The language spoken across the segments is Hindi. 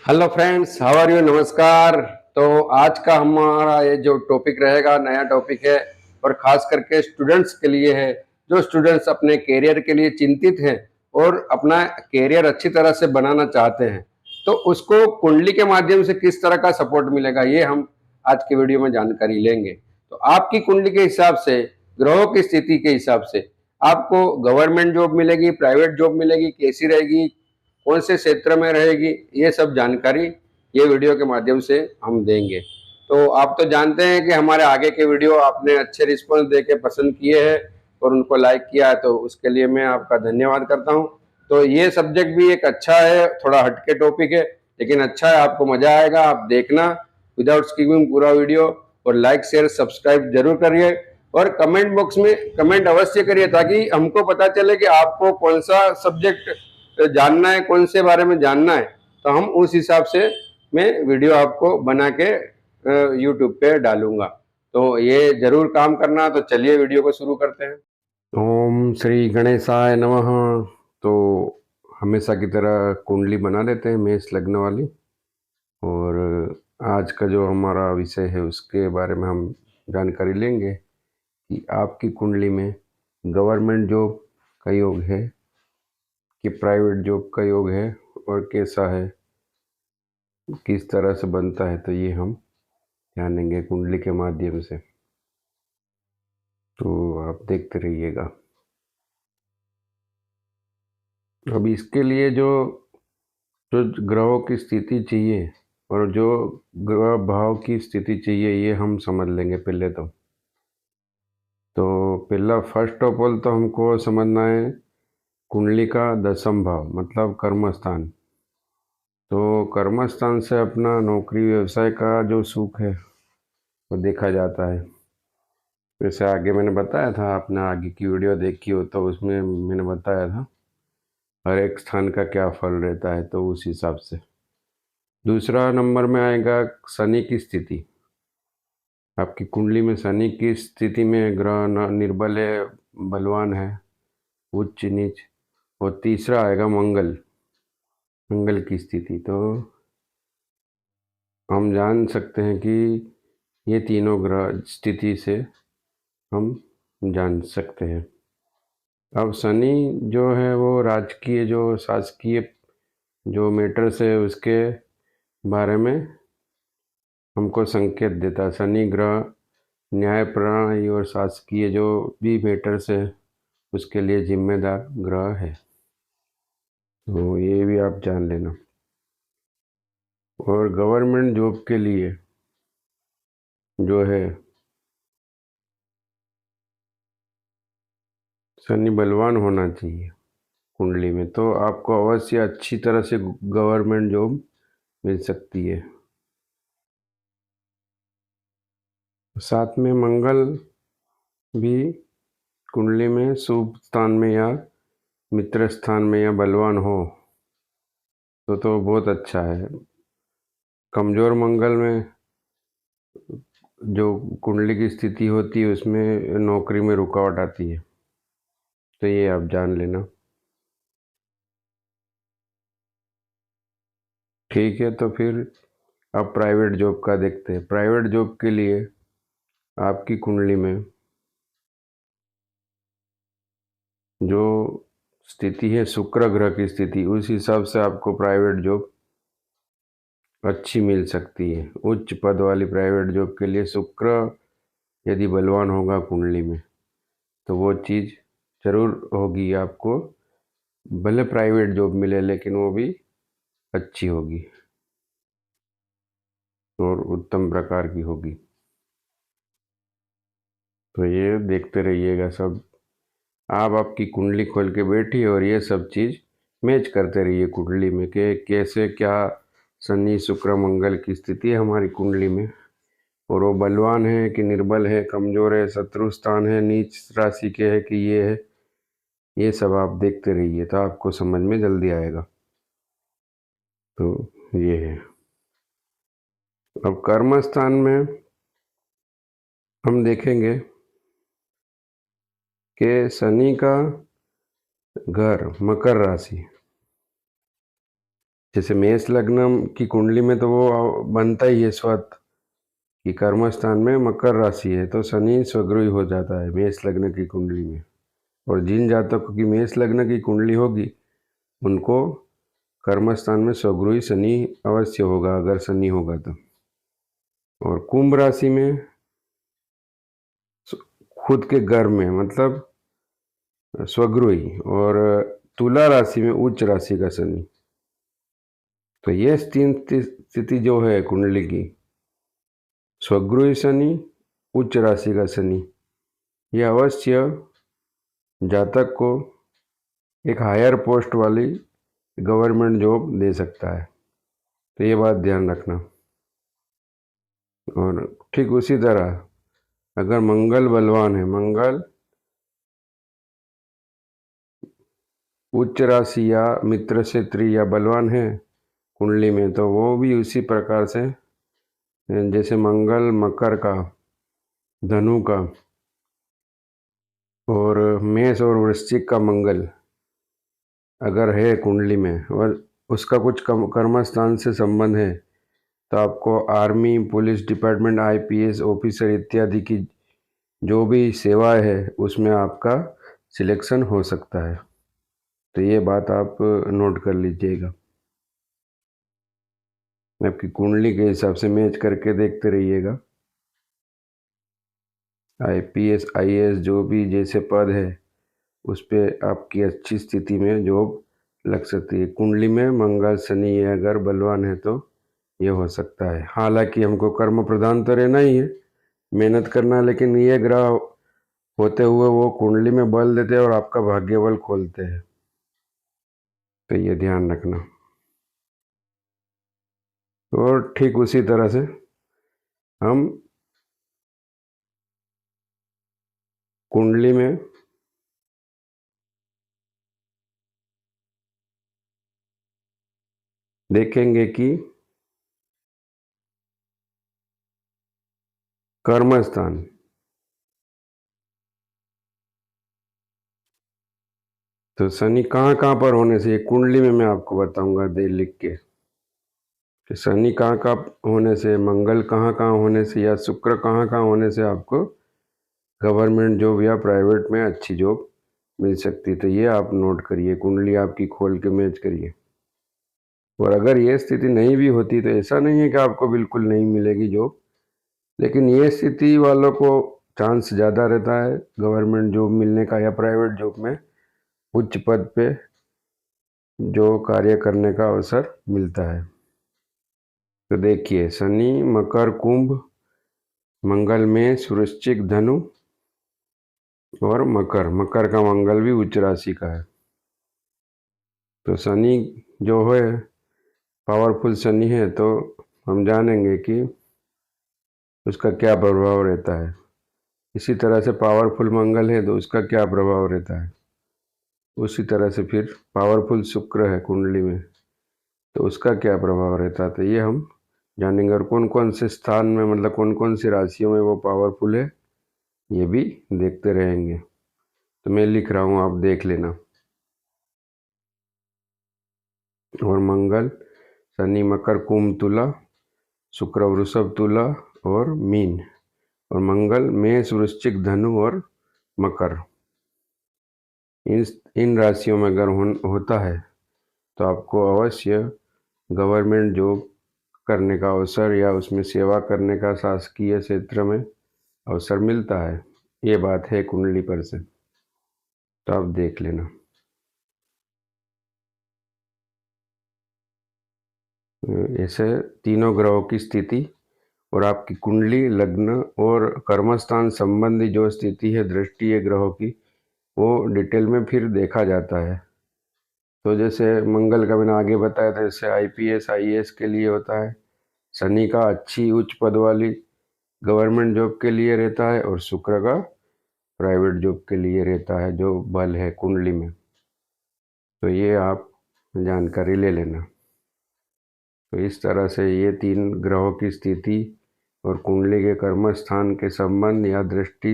Hello friends, how are you? नमस्कार। तो आज का हमारा ये जो टॉपिक रहेगा, नया टॉपिक है और खास करके स्टूडेंट्स के लिए है। जो स्टूडेंट्स अपने करियर के लिए चिंतित हैं और अपना करियर अच्छी तरह से बनाना चाहते हैं, तो उसको कुंडली के माध्यम से किस तरह का सपोर्ट मिलेगा, ये हम आज की वीडियो में जानकारी लेंगे। तो आपकी कुंडली के हिसाब से, ग्रहों की स्थिति के हिसाब से आपको गवर्नमेंट जॉब मिलेगी, प्राइवेट जॉब मिलेगी, कैसी रहेगी, कौन से क्षेत्र में रहेगी, ये सब जानकारी ये वीडियो के माध्यम से हम देंगे। तो आप तो जानते हैं कि हमारे आगे के वीडियो आपने अच्छे रिस्पॉन्स देके पसंद किए हैं और उनको लाइक किया है, तो उसके लिए मैं आपका धन्यवाद करता हूं। तो ये सब्जेक्ट भी एक अच्छा है, थोड़ा हटके टॉपिक है लेकिन अच्छा है, आपको मजा आएगा। आप देखना विदाउट स्किपिंग पूरा वीडियो, और लाइक शेयर सब्सक्राइब जरूर करिए और कमेंट बॉक्स में कमेंट अवश्य करिए ताकि हमको पता चले कि आपको कौन सा सब्जेक्ट जानना है, कौन से बारे में जानना है, तो हम उस हिसाब से मैं वीडियो आपको बना के यूट्यूब पे डालूंगा। तो ये जरूर काम करना। तो चलिए वीडियो को शुरू करते हैं। ओम श्री गणेशाय नमः। तो हमेशा की तरह कुंडली बना लेते हैं मेष लग्न वाली, और आज का जो हमारा विषय है उसके बारे में हम जानकारी लेंगे कि आपकी कुंडली में गवर्नमेंट जॉब का योग है कि प्राइवेट जॉब का योग है, और कैसा है, किस तरह से बनता है, तो ये हम जानेंगे कुंडली के माध्यम से। तो आप देखते रहिएगा। अब इसके लिए जो जो ग्रहों की स्थिति चाहिए और जो ग्रह भाव की स्थिति चाहिए, ये हम समझ लेंगे पहले। तो पहला फर्स्ट ऑफ ऑल तो हमको समझना है कुंडली का दशम भाव, मतलब कर्म स्थान। तो कर्म स्थान से अपना नौकरी व्यवसाय का जो सुख है वो देखा जाता है। जैसे आगे मैंने बताया था, आपने आगे की वीडियो देखी हो तो उसमें मैंने बताया था हर एक स्थान का क्या फल रहता है, तो उस हिसाब से। दूसरा नंबर में आएगा शनि की स्थिति। आपकी कुंडली में शनि की स्थिति में ग्रह निर्बल है, बलवान है, उच्च नीच। और तीसरा आएगा मंगल, मंगल की स्थिति। तो हम जान सकते हैं कि ये तीनों ग्रह स्थिति से हम जान सकते हैं। अब शनि जो है वो राजकीय, जो शासकीय जो मैटर्स है उसके बारे में हमको संकेत देता है। शनि ग्रह न्याय प्रणाली और शासकीय जो भी मैटर्स है उसके लिए जिम्मेदार ग्रह है, तो ये भी आप जान लेना। और गवर्नमेंट जॉब के लिए जो है शनि बलवान होना चाहिए कुंडली में, तो आपको अवश्य अच्छी तरह से गवर्नमेंट जॉब मिल सकती है। साथ में मंगल भी कुंडली में शुभ स्थान में या मित्र स्थान में या बलवान हो तो बहुत अच्छा है। कमजोर मंगल में जो कुंडली की स्थिति होती है उसमें नौकरी में रुकावट आती है, तो ये आप जान लेना। ठीक है, तो फिर अब प्राइवेट जॉब का देखते हैं। प्राइवेट जॉब के लिए आपकी कुंडली में जो स्थिति है, शुक्र ग्रह की स्थिति, उस हिसाब से आपको प्राइवेट जॉब अच्छी मिल सकती है। उच्च पद वाली प्राइवेट जॉब के लिए शुक्र यदि बलवान होगा कुंडली में तो वो चीज़ जरूर होगी आपको। भले प्राइवेट जॉब मिले लेकिन वो भी अच्छी होगी और उत्तम प्रकार की होगी। तो ये देखते रहिएगा सब। आप आपकी कुंडली खोल के बैठिए और ये सब चीज़ मैच करते रहिए कुंडली में कि कैसे क्या शनि शुक्र मंगल की स्थिति है हमारी कुंडली में, और वो बलवान है कि निर्बल है, कमज़ोर है, शत्रु स्थान है, नीच राशि के है कि ये है। ये सब आप देखते रहिए तो आपको समझ में जल्दी आएगा। तो ये है। अब कर्म स्थान में हम देखेंगे कि शनि का घर मकर राशि, जैसे मेष लग्न की कुंडली में तो वो बनता ही है स्वत कि कर्म स्थान में मकर राशि है, तो शनि स्वगृही हो जाता है मेष लग्न की कुंडली में। और जिन जातकों की मेष लग्न की कुंडली होगी उनको कर्म स्थान में स्वगृही शनि अवश्य होगा, अगर शनि होगा तो। और कुंभ राशि में खुद के घर में मतलब स्वगृही, और तुला राशि में उच्च राशि का शनि। तो ये तीन स्थिति जो है कुंडली की, स्वगृही शनि, उच्च राशि का शनि, ये अवश्य जातक को एक हायर पोस्ट वाली गवर्नमेंट जॉब दे सकता है। तो ये बात ध्यान रखना। और ठीक उसी तरह अगर मंगल बलवान है, मंगल उच्च राशि या मित्र क्षेत्री या बलवान है कुंडली में, तो वो भी उसी प्रकार से, जैसे मंगल मकर का, धनु का और मेष और वृश्चिक का मंगल अगर है कुंडली में और उसका कुछ कर्म स्थान से संबंध है, तो आपको army, police department, IPS officer इत्यादि की जो भी सेवाएं है उसमें आपका सिलेक्शन हो सकता है। तो ये बात आप नोट कर लीजिएगा। आपकी कुंडली के हिसाब से मैच करके देखते रहिएगा। आईपीएस आईएएस जो भी जैसे पद है उस पर आपकी अच्छी स्थिति में जॉब लग सकती है। कुंडली में मंगल शनि अगर बलवान है तो ये हो सकता है। हालांकि हमको कर्म प्रधान तो रहना ही है, मेहनत करना, लेकिन ये ग्रह होते हुए वो कुंडली में बल देते हैं और आपका भाग्य बल खोलते हैं, तो ये ध्यान रखना। और ठीक उसी तरह से हम कुंडली में देखेंगे कि कर्म स्थान, तो शनि कहाँ कहाँ पर होने से, कुंडली में मैं आपको बताऊंगा दे लिख के कि शनि कहाँ कहाँ होने से, मंगल कहाँ कहाँ होने से या शुक्र कहाँ कहाँ होने से आपको गवर्नमेंट जॉब या प्राइवेट में अच्छी जॉब मिल सकती है। तो ये आप नोट करिए, कुंडली आपकी खोल के मैच करिए। और अगर ये स्थिति नहीं भी होती तो ऐसा नहीं है कि आपको बिल्कुल नहीं मिलेगी जॉब, लेकिन ये स्थिति वालों को चांस ज़्यादा रहता है गवर्नमेंट जॉब मिलने का या प्राइवेट जॉब में उच्च पद पे जो कार्य करने का अवसर मिलता है। तो देखिए, शनि मकर कुंभ, मंगल में वृश्चिक धनु और मकर का मंगल भी उच्च राशि का है। तो शनि जो है पावरफुल शनि है, तो हम जानेंगे कि उसका क्या प्रभाव रहता है। इसी तरह से पावरफुल मंगल है तो उसका क्या प्रभाव रहता है। उसी तरह से फिर पावरफुल शुक्र है कुंडली में तो उसका क्या प्रभाव रहता है। तो ये हम जानेंगे। और कौन कौन से स्थान में, मतलब कौन कौन सी राशियों में वो पावरफुल है, ये भी देखते रहेंगे। तो मैं लिख रहा हूँ, आप देख लेना। और मंगल शनि मकर कुंभ तुला, शुक्र वृषभ तुला और मीन, और मंगल मेष वृश्चिक धनु और मकर। इन राशियों में अगर होता है तो आपको अवश्य गवर्नमेंट जॉब करने का अवसर या उसमें सेवा करने का शासकीय क्षेत्र में अवसर मिलता है। ये बात है कुंडली पर से, तो आप देख लेना। ऐसे तीनों ग्रहों की स्थिति और आपकी कुंडली, लग्न और कर्मस्थान संबंधी जो स्थिति है, दृष्टि है ग्रहों की, वो डिटेल में फिर देखा जाता है। तो जैसे मंगल का मैंने आगे बताया था, जैसे आईपीएस आईएएस के लिए होता है, शनि का अच्छी उच्च पद वाली गवर्नमेंट जॉब के लिए रहता है, और शुक्र का प्राइवेट जॉब के लिए रहता है जो बल है कुंडली में। तो ये आप जानकारी ले लेना। तो इस तरह से ये तीन ग्रहों की स्थिति और कुंडली के कर्म स्थान के संबंध या दृष्टि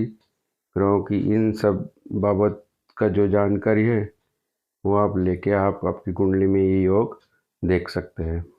ग्रहों की, इन सब बाबत का जो जानकारी है वो आप लेके आप आपकी कुंडली में ये योग देख सकते हैं।